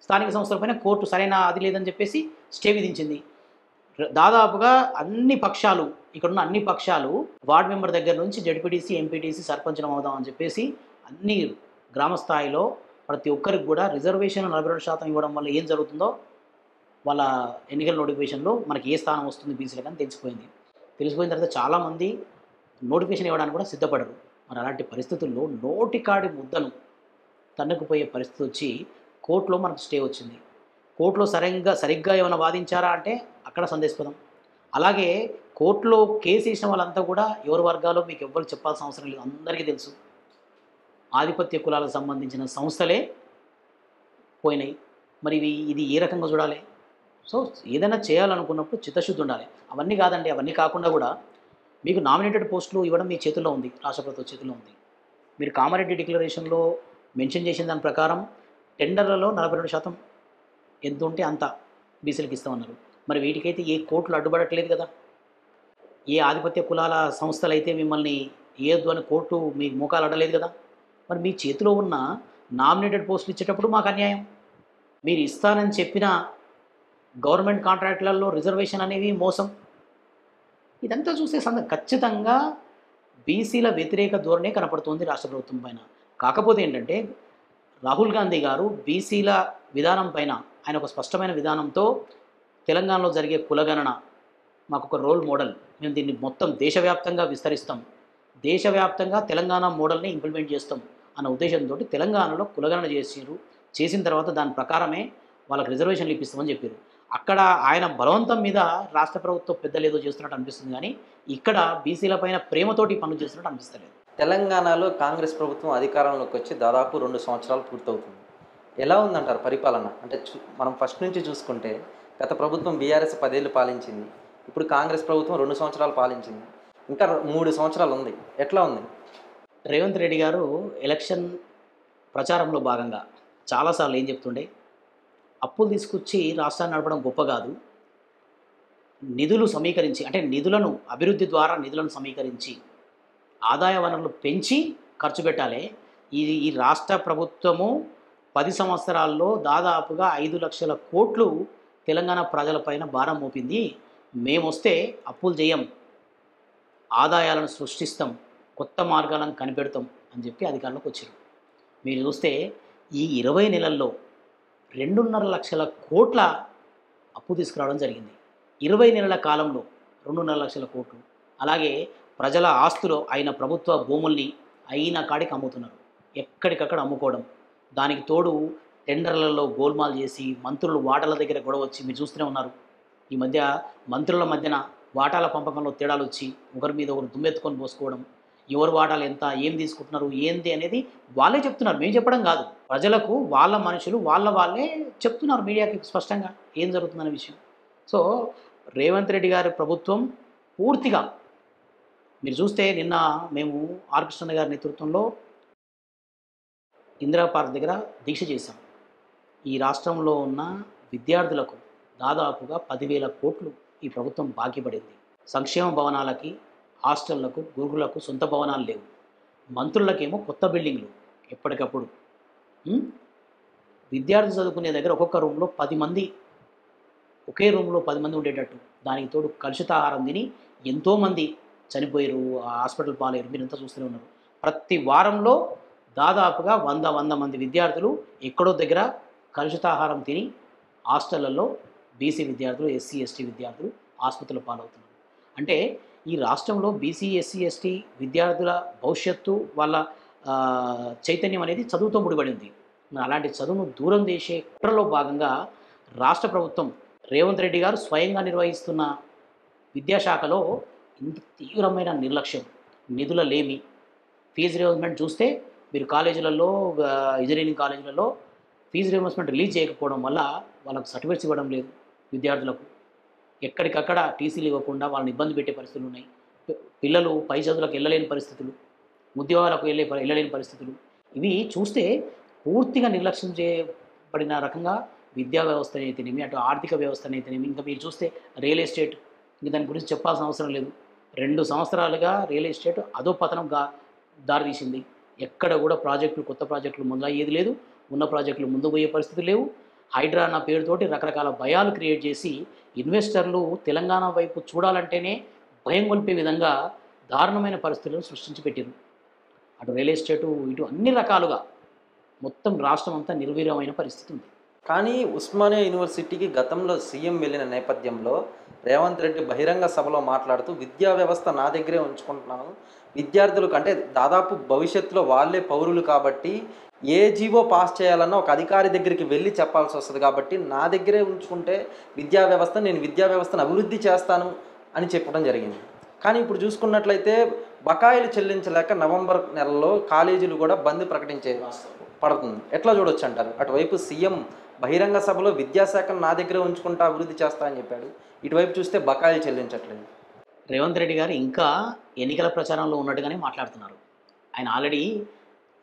స్థానిక సంస్థలపైన కోర్టు సరైన అది లేదని చెప్పేసి స్టే విధించింది. దాదాపుగా అన్ని పక్షాలు, ఇక్కడున్న అన్ని పక్షాలు వార్డు మెంబర్ దగ్గర నుంచి జడ్పీటీసీ, ఎంపీటీసీ, సర్పంచ్లం అవుదామని చెప్పేసి అన్ని గ్రామ స్థాయిలో ప్రతి ఒక్కరికి కూడా రిజర్వేషన్ 42% ఇవ్వడం వల్ల ఏం జరుగుతుందో వాళ్ళ ఎన్నికల నోటిఫికేషన్లో మనకి ఏ స్థానం వస్తుంది బీసీలకు అని తెలిసిపోయింది. తెలిసిపోయిన తర్వాత చాలామంది నోటిఫికేషన్ ఇవ్వడానికి కూడా సిద్ధపడరు. మరి అలాంటి పరిస్థితుల్లో నోటికాడి ముద్దను తన్నుకుపోయే పరిస్థితి వచ్చి కోర్టులో మనకు స్టే వచ్చింది. కోర్టులో సరిగ్గా ఏమైనా వాదించారా అంటే అక్కడ సందేశపదం. అలాగే కోర్టులో కేసు వేసిన వాళ్ళంతా కూడా ఎవరి వర్గాలో మీకు ఎవ్వరికి చెప్పాల్సిన అవసరం లేదు, అందరికీ తెలుసు. ఆధిపత్య కులాలకు సంబంధించిన సంస్థలే పోయినాయి. మరి ఇది ఏ రకంగా చూడాలి? సో ఏదైనా చేయాలనుకున్నప్పుడు చిత్తశుద్ధి ఉండాలి. అవన్నీ కాదండి, అవన్నీ కాకుండా కూడా మీకు నామినేటెడ్ పోస్టులు ఇవ్వడం మీ చేతుల్లో ఉంది, రాష్ట్ర ప్రభుత్వం చేతుల్లో ఉంది. మీరు కామారెడ్డి డిక్లరేషన్లో మెన్షన్ చేసిన దాని ప్రకారం టెండర్లలో 42% ఎంత ఉంటే అంత బీసీలకు ఇస్తామన్నారు. మరి వీటికైతే ఏ కోర్టులు అడ్డుపడట్లేదు కదా. ఏ ఆధిపత్య కులాల సంస్థలు అయితే మిమ్మల్ని ఏదు అని కోర్టు మీ మోకాలు అడలేదు కదా. మరి మీ చేతిలో ఉన్న నామినేటెడ్ పోస్టులు ఇచ్చేటప్పుడు మాకు అన్యాయం. మీరు ఇస్తానని చెప్పిన గవర్నమెంట్ కాంట్రాక్టులలో రిజర్వేషన్ అనేవి మోసం. ఇదంతా చూసే ఖచ్చితంగా బీసీల వ్యతిరేక ధోరణే కనపడుతుంది రాష్ట్ర ప్రభుత్వం పైన. కాకపోతే ఏంటంటే రాహుల్ గాంధీ గారు బీసీల విధానం పైన ఆయన ఒక స్పష్టమైన విధానంతో తెలంగాణలో జరిగే కులగణన మాకు ఒక రోల్ మోడల్, మేము దీన్ని మొత్తం దేశవ్యాప్తంగా విస్తరిస్తాం, దేశవ్యాప్తంగా తెలంగాణ మోడల్ని ఇంప్లిమెంట్ చేస్తాం అన్న ఉద్దేశంతో తెలంగాణలో కులగణన చేసిన తర్వాత దాని ప్రకారమే వాళ్ళకి రిజర్వేషన్లు ఇప్పిస్తామని చెప్పారు. అక్కడ ఆయన బలవంతం మీద రాష్ట్ర ప్రభుత్వం పెద్దలు ఏదో చేస్తున్నట్టు అనిపిస్తుంది, కానీ ఇక్కడ బీసీల పైన ప్రేమతోటి పనులు చేస్తున్నట్టు అనిపిస్తలేదు. తెలంగాణలో కాంగ్రెస్ ప్రభుత్వం అధికారంలోకి వచ్చి దాదాపు 2 సంవత్సరాలు పూర్తవుతుంది. ఎలా ఉందంటారు పరిపాలన? అంటే మనం ఫస్ట్ నుంచి చూసుకుంటే గత ప్రభుత్వం బీఆర్ఎస్ 10 ఏళ్ళు పాలించింది, ఇప్పుడు కాంగ్రెస్ ప్రభుత్వం 2 సంవత్సరాలు పాలించింది, ఇంకా 3 సంవత్సరాలు ఉంది. ఎట్లా ఉంది? రేవంత్ రెడ్డి గారు ఎలక్షన్ ప్రచారంలో భాగంగా చాలాసార్లు ఏం చెప్తుండే, అప్పులు తీసుకొచ్చి రాష్ట్రాన్ని నడపడం గొప్ప కాదు, నిధులు సమీకరించి అంటే అభివృద్ధి ద్వారా నిధులను సమీకరించి ఆదాయ వనరులు పెంచి ఖర్చు పెట్టాలి. ఈ రాష్ట్ర ప్రభుత్వము 10 సంవత్సరాల్లో దాదాపుగా 5 లక్షల కోట్లు తెలంగాణ ప్రజలపైన భారం మోపింది. మేమొస్తే అప్పులు చేయం, ఆదాయాలను సృష్టిస్తాం, కొత్త మార్గాలను కనిపెడతాం అని చెప్పి అధికారంలోకి వచ్చారు. మీరు చూస్తే ఈ 20 నెలల్లో 2.5 లక్షల కోట్ల అప్పు తీసుకురావడం జరిగింది. 20 నెలల కాలంలో 2.5 లక్షల కోట్లు. అలాగే ప్రజల ఆస్తులు అయిన ప్రభుత్వ భూముల్ని అయిన కాడికి అమ్ముతున్నారు, ఎక్కడికక్కడ అమ్ముకోవడం. దానికి తోడు టెండర్లలో గోల్మాల్ చేసి మంత్రులు వాటాల దగ్గర గొడవ వచ్చి మీరు చూస్తూనే ఉన్నారు. ఈ మధ్య మంత్రుల మధ్యన వాటాల పంపకంలో తేడాలు వచ్చి ఒకరి మీద ఒకరు దుమ్మెత్తుకొని పోసుకోవడం, ఎవరు వాటాలు ఎంత, ఏం తీసుకుంటున్నారు, ఏంది అనేది వాళ్ళే చెప్తున్నారు, మేము చెప్పడం కాదు. ప్రజలకు వాళ్ళ మనుషులు వాళ్ళే చెప్తున్నారు మీడియాకి స్పష్టంగా ఏం జరుగుతుందనే విషయం. సో రేవంత్ రెడ్డి గారి ప్రభుత్వం పూర్తిగా మీరు చూస్తే నిన్న మేము ఆర్ కృష్ణ గారి నేతృత్వంలో ఇందిరా పార్క్ దగ్గర దీక్ష చేశాం. ఈ రాష్ట్రంలో ఉన్న విద్యార్థులకు దాదాపుగా 10,000 కోట్లు ఈ ప్రభుత్వం బాకీ పడింది. సంక్షేమ భవనాలకి, హాస్టళ్లకు, గురుకులకు సొంత భవనాలు లేవు. మంత్రులకేమో కొత్త బిల్డింగ్లు ఎప్పటికప్పుడు. విద్యార్థులు చదువుకునే దగ్గర ఒక్కొక్క రూమ్లో 10 మంది, ఒకే రూమ్లో 10 మంది ఉండేటట్టు. దానికి తోడు కలుషితాహారం తిని ఎంతోమంది చనిపోయారు, హాస్పిటల్ పాలయ్యారు, మీరంతా చూస్తూనే ఉన్నారు. ప్రతి వారంలో దాదాపుగా 100 మంది విద్యార్థులు ఎక్కడో దగ్గర కలుషితాహారం తిని హాస్టళ్లలో బీసీ విద్యార్థులు, ఎస్సీ ఎస్టీ విద్యార్థులు ఆసుపత్రుల పాలవుతున్నారు. అంటే ఈ రాష్ట్రంలో బీసీ ఎస్సీ ఎస్టీ విద్యార్థుల భవిష్యత్తు, వాళ్ళ చైతన్యం అనేది చదువుతో ముడిపడింది. అలాంటి చదువును దూరం చేసే కుట్రలో భాగంగా రాష్ట్ర ప్రభుత్వం రేవంత్ రెడ్డి గారు స్వయంగా నిర్వహిస్తున్న విద్యాశాఖలో ఇంత తీవ్రమైన నిర్లక్ష్యం, నిధుల లేమి, ఫీజు రియంబర్స్మెంట్ చూస్తే మీరు కాలేజీలలో, ఇంజనీరింగ్ కాలేజీలలో ఫీజు రియంబర్స్మెంట్ రిలీజ్ చేయకపోవడం వల్ల వాళ్ళకు సర్టిఫికేట్స్ ఇవ్వడం లేదు. విద్యార్థులకు ఎక్కడికక్కడ టీసీలు ఇవ్వకుండా వాళ్ళని ఇబ్బంది పెట్టే పరిస్థితులు ఉన్నాయి. పిల్లలు పై చదువులకు వెళ్ళలేని పరిస్థితులు, ఉద్యోగాలకు వెళ్ళలేని పరిస్థితులు, ఇవి చూస్తే పూర్తిగా నిర్లక్ష్యం చేయబడిన రకంగా విద్యా వ్యవస్థ అయితేనేమి, అటు ఆర్థిక వ్యవస్థ అయితేనేమి, ఇంకా మీరు చూస్తే రియల్ ఎస్టేట్ ఇంక దాని గురించి చెప్పాల్సిన అవసరం లేదు. 2 సంవత్సరాలుగా రియల్ ఎస్టేట్ అధోపతనంగా దారితీసింది. ఎక్కడ కూడా ప్రాజెక్టులు, కొత్త ప్రాజెక్టులు మొదలయ్యేది లేదు. ఉన్న ప్రాజెక్టులు ముందుకు పోయే పరిస్థితి లేవు. హైడ్రా అన్న పేరుతోటి రకరకాల భయాలు క్రియేట్ చేసి ఇన్వెస్టర్లు తెలంగాణ వైపు చూడాలంటేనే భయం గొల్పే విధంగా దారుణమైన పరిస్థితులను సృష్టించి పెట్టిరు. అటు రియల్ ఎస్టేటు, ఇటు అన్ని రకాలుగా మొత్తం రాష్ట్రం అంతా నిర్వీర్యమైన పరిస్థితి ఉంది. కానీ ఉస్మానియా యూనివర్సిటీకి గతంలో సీఎం వెళ్ళిన నేపథ్యంలో రేవంత్ రెడ్డి బహిరంగ సభలో మాట్లాడుతూ విద్యా వ్యవస్థ నా దగ్గరే ఉంచుకుంటున్నాను, విద్యార్థులకు అంటే దాదాపు భవిష్యత్తులో వాళ్ళే పౌరులు కాబట్టి ఏ జీవో పాస్ చేయాలన్నా ఒక అధికారి దగ్గరికి వెళ్ళి చెప్పాల్సి వస్తుంది కాబట్టి నా దగ్గరే ఉంచుకుంటే నేను విద్యా వ్యవస్థను అభివృద్ధి చేస్తాను అని చెప్పడం జరిగింది. కానీ ఇప్పుడు చూసుకున్నట్లయితే బకాయిలు చెల్లించలేక నవంబర్ నెలలో కాలేజీలు కూడా బంద్ ప్రకటించే పడుతుంది. ఎట్లా చూడొచ్చు అంటారు? అటువైపు సీఎం బహిరంగ సభలో విద్యాశాఖను నా దగ్గరే ఉంచుకుంటా అభివృద్ధి చేస్తా అని చెప్పాడు, ఇటువైపు చూస్తే బకాయిలు చెల్లించట్లేదు. రేవంత్ రెడ్డి గారు ఇంకా ఎన్నికల ప్రచారంలో ఉన్నట్టుగానే మాట్లాడుతున్నారు. ఆయన ఆల్రెడీ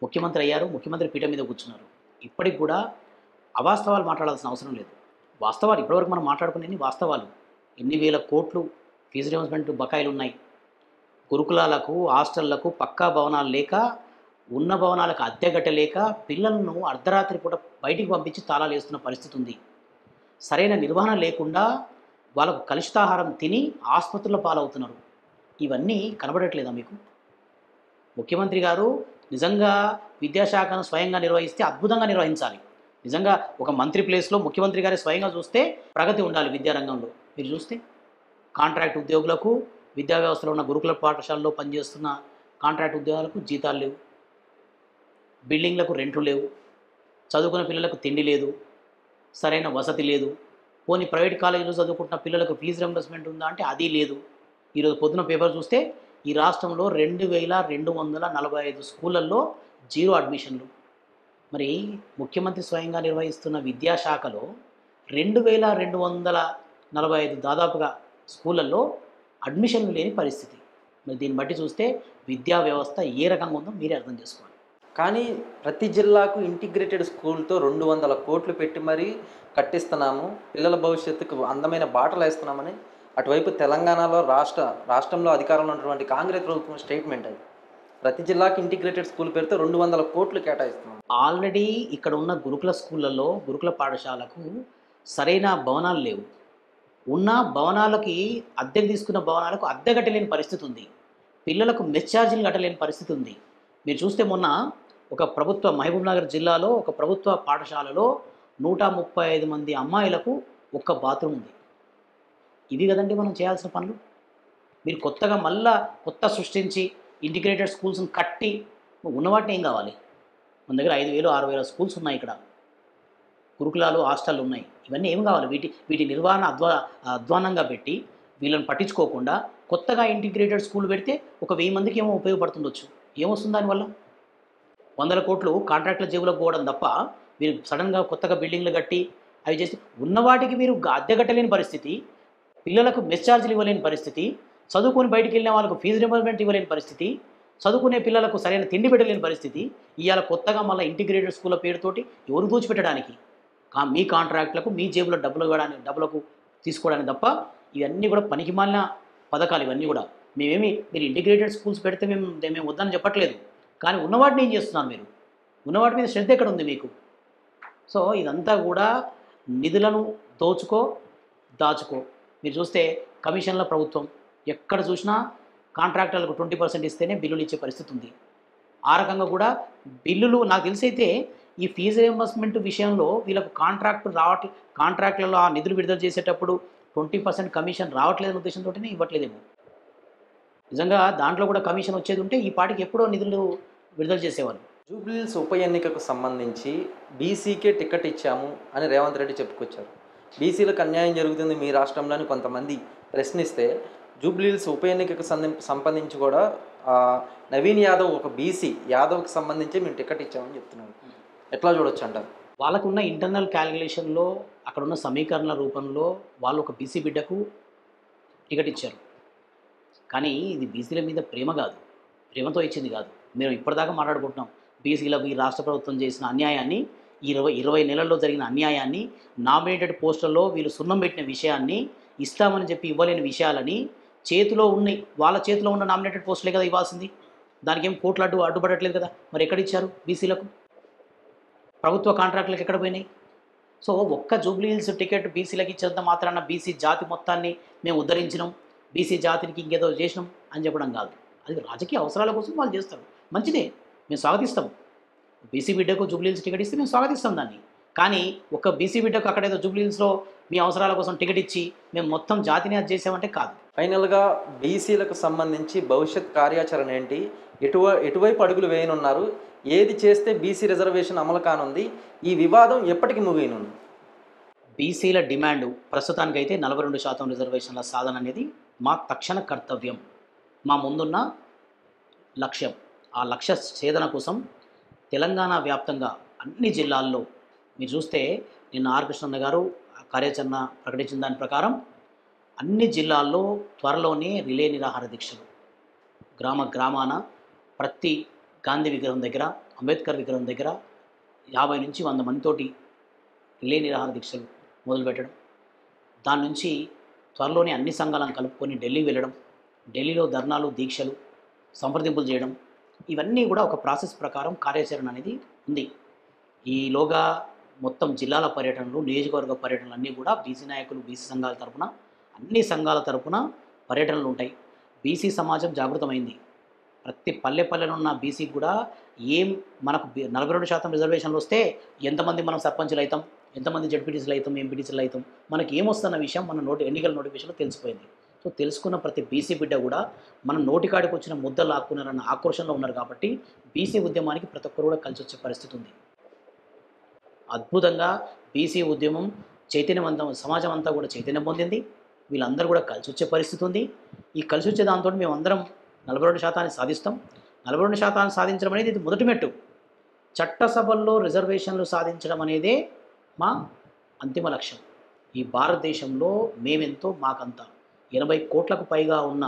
ముఖ్యమంత్రి అయ్యారు, ముఖ్యమంత్రి పీఠం మీద కూర్చున్నారు. ఇప్పటికి కూడా అవాస్తవాలు మాట్లాడాల్సిన అవసరం లేదు. వాస్తవాలు ఇప్పటివరకు మనం మాట్లాడుకునేవి వాస్తవాలు. ఎన్ని వేల కోట్లు ఫీజు రియంబర్స్మెంట్ బకాయిలు ఉన్నాయి. గురుకులాలకు, హాస్టళ్లకు పక్కా భవనాలు లేక, ఉన్న భవనాలకు అద్దె కట్టలేక పిల్లలను అర్ధరాత్రి పూట బయటికి పంపించి తాళాలు వేస్తున్న పరిస్థితి ఉంది. సరైన నిర్వహణ లేకుండా వాళ్ళకు కలుషితాహారం తిని ఆసుపత్రుల పాలవుతున్నారు. ఇవన్నీ కనబడట్లేదా మీకు? ముఖ్యమంత్రి గారు నిజంగా విద్యాశాఖను స్వయంగా నిర్వహిస్తే అద్భుతంగా నిర్వహించాలి. నిజంగా ఒక మంత్రి ప్లేస్లో ముఖ్యమంత్రి గారి స్వయంగా చూస్తే ప్రగతి ఉండాలి విద్యారంగంలో. మీరు చూస్తే కాంట్రాక్ట్ ఉద్యోగులకు, విద్యా వ్యవస్థలో ఉన్న గురుకుల పాఠశాలలో పనిచేస్తున్న కాంట్రాక్ట్ ఉద్యోగాలకు జీతాలు లేవు, బిల్డింగ్లకు రెంట్లు లేవు, చదువుకున్న పిల్లలకు తిండి లేదు, సరైన వసతి లేదు. పోనీ ప్రైవేట్ కాలేజీలో చదువుకుంటున్న పిల్లలకు ఫీజు రింబర్స్మెంట్ ఉందా అంటే అది లేదు. ఈరోజు పొద్దున పేపర్ చూస్తే ఈ రాష్ట్రంలో 2245 స్కూళ్ళల్లో 0 అడ్మిషన్లు. మరి ముఖ్యమంత్రి స్వయంగా నిర్వహిస్తున్న విద్యాశాఖలో 2245 దాదాపుగా స్కూళ్ళల్లో అడ్మిషన్లు లేని పరిస్థితి. మరి దీన్ని బట్టి చూస్తే విద్యా వ్యవస్థ ఏ రకంగా ఉందో మీరే అర్థం చేసుకోవాలి. కానీ ప్రతి జిల్లాకు ఇంటిగ్రేటెడ్ స్కూల్తో 200 కోట్లు పెట్టి మరీ కట్టిస్తున్నాము, పిల్లల భవిష్యత్తుకు అందమైన బాటలు వేస్తున్నామని అటువైపు తెలంగాణలో రాష్ట్రంలో అధికారంలో ఉన్నటువంటి కాంగ్రెస్ ప్రభుత్వం స్టేట్మెంట్ అది. ప్రతి జిల్లాకి ఇంటిగ్రేటెడ్ స్కూల్ పేరుతో 200 కోట్లు కేటాయిస్తున్నాం. ఆల్రెడీ ఇక్కడ ఉన్న గురుకుల స్కూళ్ళల్లో, గురుకుల పాఠశాలకు సరైన భవనాలు లేవు. ఉన్న భవనాలకి అద్దెకు తీసుకున్న భవనాలకు అద్దె కట్టలేని పరిస్థితి ఉంది. పిల్లలకు మెస్ ఛార్జీలు కట్టలేని పరిస్థితి ఉంది. మీరు చూస్తే మొన్న ఒక ప్రభుత్వ మహబూబ్నగర్ జిల్లాలో ఒక ప్రభుత్వ పాఠశాలలో 135 మంది అమ్మాయిలకు ఒక్క బాత్రూమ్ ఉంది. ఇవి కదండి మనం చేయాల్సిన పనులు. మీరు కొత్తగా కొత్త సృష్టించి ఇంటిగ్రేటెడ్ స్కూల్స్ని కట్టి ఉన్నవాటిని ఏం కావాలి? మన దగ్గర 5,000 6,000 స్కూల్స్ ఉన్నాయి. ఇక్కడ గురుకులాలు, హాస్టళ్ళు ఉన్నాయి. ఇవన్నీ ఏం కావాలి? వీటి నిర్వహణ అధ్వానంగా పెట్టి వీళ్ళని పట్టించుకోకుండా కొత్తగా ఇంటిగ్రేటెడ్ స్కూల్ పెడితే ఒక 1000 మందికి ఏమో ఉపయోగపడుతుండొచ్చు. ఏమొస్తుంది దానివల్ల? 100 కోట్లు కాంట్రాక్టుల జేబులకు పోవడం తప్ప మీరు సడన్గా కొత్తగా బిల్డింగ్లు కట్టి అవి చేసి ఉన్నవాటికి మీరు అద్దె కట్టలేని పరిస్థితి, పిల్లలకు మెస్ ఛార్జీలు ఇవ్వలేని పరిస్థితి, చదువుకొని బయటికి వెళ్ళిన వాళ్ళకు ఫీజు రింబర్స్మెంట్ ఇవ్వలేని పరిస్థితి, చదువుకునే పిల్లలకు సరైన తిండి పెట్టలేని పరిస్థితి. ఇవాళ కొత్తగా మళ్ళీ ఇంటిగ్రేటెడ్ స్కూళ్ళ పేరుతోటి ఎవరు దోచిపెట్టడానికి? మీ కాంట్రాక్టులకు, మీ జేబులో డబ్బులకు తీసుకోవడానికి తప్ప ఇవన్నీ కూడా పనికిమాలిన పథకాలు. ఇవన్నీ కూడా మీరు ఇంటిగ్రేటెడ్ స్కూల్స్ పెడితే మేము వద్దని చెప్పట్లేదు. కానీ ఉన్నవాటిని ఏం చేస్తున్నారు మీరు? ఉన్నవాటి మీద శ్రద్ధ ఎక్కడ ఉంది మీకు? సో ఇదంతా కూడా నిధులను దాచుకో. మీరు చూస్తే కమిషన్ల ప్రభుత్వం, ఎక్కడ చూసినా కాంట్రాక్టర్లకు 20% ఇస్తేనే బిల్లులు ఇచ్చే పరిస్థితి ఉంది. ఆ రకంగా కూడా బిల్లులు నాకు తెలిసైతే ఈ ఫీజు రియంబర్స్మెంట్ విషయంలో వీళ్ళకు కాంట్రాక్టులలో ఆ నిధులు విడుదల చేసేటప్పుడు 20% కమిషన్ రావట్లేదనే ఉద్దేశంతోనే ఇవ్వట్లేదేమో. నిజంగా దాంట్లో కూడా కమిషన్ వచ్చేది ఉంటే ఈ పాటికి ఎప్పుడో నిధులు విడుదల చేసేవాళ్ళు. జూబ్లీహిల్స్ ఉప ఎన్నికకు సంబంధించి బీసీకే టికెట్ ఇచ్చాము అని రేవంత్ రెడ్డి చెప్పుకొచ్చారు. బీసీలకు అన్యాయం జరుగుతుంది మీ రాష్ట్రంలోని కొంతమంది ప్రశ్నిస్తే జూబ్లీహిల్స్ ఉప ఎన్నికకు సంబంధించి కూడా నవీన్ యాదవ్ ఒక బీసీ యాదవ్కి సంబంధించి మేము టికెట్ ఇచ్చామని చెప్తున్నాను. ఎట్లా చూడొచ్చు అంటారు? వాళ్ళకున్న ఇంటర్నల్ క్యాలిక్యులేషన్లో, అక్కడున్న సమీకరణల రూపంలో వాళ్ళు ఒక బీసీ బిడ్డకు టికెట్ ఇచ్చారు. కానీ ఇది బీసీల మీద ప్రేమ కాదు, ప్రేమతో ఇచ్చింది కాదు. మేము ఇప్పటిదాకా మాట్లాడుకుంటున్నాం బీసీలకు ఈ రాష్ట్ర ప్రభుత్వం చేసిన అన్యాయాన్ని, 20 నెలల్లో జరిగిన అన్యాయాన్ని, నామినేటెడ్ పోస్టుల్లో వీళ్ళు సున్నం పెట్టిన విషయాన్ని ఇస్తామని చెప్పి ఇవ్వలేని విషయాలని వాళ్ళ చేతిలో ఉన్న నామినేటెడ్ పోస్టులే కదా ఇవ్వాల్సింది. దానికి ఏం కోట్లు అడ్డుపడట్లేదు కదా. మరి ఎక్కడ ఇచ్చారు బీసీలకు? ప్రభుత్వ కాంట్రాక్టులకు ఎక్కడ పోయినాయి? సో ఒక్క జూబ్లీ హిల్స్ టికెట్ బీసీలకు ఇచ్చేంత మాత్రాన బీసీ జాతి మొత్తాన్ని మేము ఉద్ధరించినాం, బీసీ జాతికి ఇంకేదో చేసినాం అని చెప్పడం కాదు. అది రాజకీయ అవసరాల కోసం వాళ్ళు చేస్తారు, మంచిదే, మేము స్వాగతిస్తాం. బీసీ బిడ్డకు జూబ్లీ హిల్స్ టికెట్ ఇస్తే మేము స్వాగతిస్తాం దాన్ని. కానీ ఒక బీసీ బిడ్డకు అక్కడేదో జూబ్లీ హిల్స్లో మీ అవసరాల కోసం టికెట్ ఇచ్చి మేము మొత్తం జాతిని అది చేసామంటే కాదు. ఫైనల్గా బీసీలకు సంబంధించి భవిష్యత్ కార్యాచరణ ఏంటి? ఎటువైపు అడుగులు వేయనున్నారు? ఏది చేస్తే బీసీ రిజర్వేషన్ అమలు కానుంది? ఈ వివాదం ఎప్పటికి ముగియనుంది? బీసీల డిమాండ్ ప్రస్తుతానికైతే 42% రిజర్వేషన్ల సాధన అనేది మా తక్షణ కర్తవ్యం, మా ముందున్న లక్ష్యం. ఆ లక్ష్య ఛేదన కోసం తెలంగాణ వ్యాప్తంగా అన్ని జిల్లాల్లో మీరు చూస్తే నిన్న ఆర్ కృష్ణన్న గారు కార్యాచరణ ప్రకటించిన దాని ప్రకారం అన్ని జిల్లాల్లో త్వరలోనే రిలే నిరాహార దీక్షలు, గ్రామాన ప్రతి గాంధీ విగ్రహం దగ్గర, అంబేద్కర్ విగ్రహం దగ్గర 50 నుంచి 100 మందితోటి రిలే నిరాహార దీక్షలు మొదలుపెట్టడం. దాని నుంచి త్వరలోనే అన్ని సంఘాలను కలుపుకొని ఢిల్లీ వెళ్ళడం, ఢిల్లీలో ధర్నాలు, దీక్షలు, సంప్రదింపులు చేయడం, ఇవన్నీ కూడా ఒక ప్రాసెస్ ప్రకారం కార్యాచరణ అనేది ఉంది. ఈలోగా మొత్తం జిల్లాల పర్యటనలు, నియోజకవర్గ పర్యటనలు అన్నీ కూడా బీసీ నాయకులు, బీసీ సంఘాల తరపున, అన్ని సంఘాల తరపున పర్యటనలు ఉంటాయి. బీసీ సమాజం జాగృతమైంది. ప్రతి పల్లెలో ఉన్న బీసీకి కూడా మనకు 42% రిజర్వేషన్లు వస్తే ఎంతమంది మనం సర్పంచులు అవుతాం, ఎంతమంది జడ్పీటీసీలు అవుతాం, ఎంపీటీసీలు అవుతాం, మనకి ఏమొస్తున్న విషయం మన ఎన్నికల నోటిఫికేషన్లో తెలిసిపోయింది. సో తెలుసుకున్న ప్రతి బీసీ బిడ్డ కూడా మన నోటికాడికి వచ్చిన ముద్దలు లాక్కున్నారన్న ఆక్రోషంలో ఉన్నారు. కాబట్టి బీసీ ఉద్యమానికి ప్రతి ఒక్కరు కూడా కలిసి వచ్చే పరిస్థితి ఉంది. అద్భుతంగా బీసీ ఉద్యమం చైతన్యవంతం, సమాజం అంతా కూడా చైతన్యం పొందింది. వీళ్ళందరూ కూడా కలిసి వచ్చే పరిస్థితి ఉంది. ఈ కలిసి వచ్చే దాంతో మేము అందరం 42% సాధిస్తాం. 42% సాధించడం అనేది ఇది మొదటి మెట్టు. చట్టసభల్లో రిజర్వేషన్లు సాధించడం అనేదే మా అంతిమ లక్ష్యం. ఈ భారతదేశంలో మేమెంతో మాకంత 80 కోట్లకు పైగా ఉన్న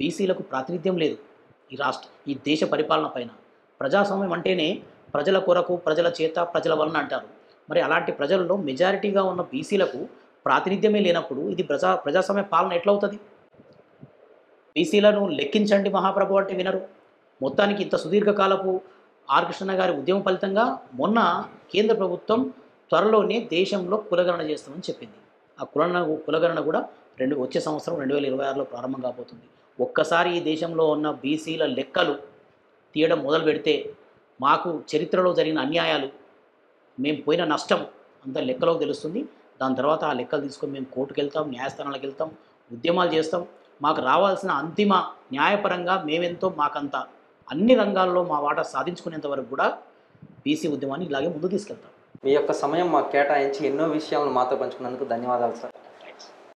బీసీలకు ప్రాతినిధ్యం లేదు ఈ దేశ పరిపాలన పైన. ప్రజాస్వామ్యం అంటేనే ప్రజల కొరకు, ప్రజల చేత, ప్రజల వలన అంటారు. మరి అలాంటి ప్రజల్లో మెజారిటీగా ఉన్న బీసీలకు ప్రాతినిధ్యమే లేనప్పుడు ఇది ప్రజాస్వామ్య పాలన ఎట్లా అవుతుంది? బీసీలను లెక్కించండి మహాప్రభు అంటే వినరు. మొత్తానికి ఇంత సుదీర్ఘకాలపు ఆర్ కృష్ణ గారి ఉద్యమం ఫలితంగా మొన్న కేంద్ర ప్రభుత్వం త్వరలోనే దేశంలో కులగణన చేస్తామని చెప్పింది. ఆ కులగణన కూడా వచ్చే సంవత్సరం 2026లో ప్రారంభం కాబోతుంది. ఒక్కసారి ఈ దేశంలో ఉన్న బీసీల లెక్కలు తీయడం మొదలు పెడితే మాకు చరిత్రలో జరిగిన అన్యాయాలు, మేము పోయిన నష్టం అంత లెక్కలోకి తెలుస్తుంది. దాని తర్వాత ఆ లెక్కలు తీసుకొని మేము కోర్టుకు వెళ్తాం, న్యాయస్థానాలకు వెళ్తాం, ఉద్యమాలు చేస్తాం. మాకు రావాల్సిన అంతిమ న్యాయపరంగా మేమెంతో మాకంత అన్ని రంగాల్లో మా వాటా సాధించుకునేంత వరకు కూడా బీసీ ఉద్యమాన్ని ఇలాగే ముందుకు తీసుకెళ్తాం. మీ యొక్క సమయం మాకు కేటాయించి ఎన్నో విషయాలను మాతో పంచుకున్నందుకు ధన్యవాదాలు సార్.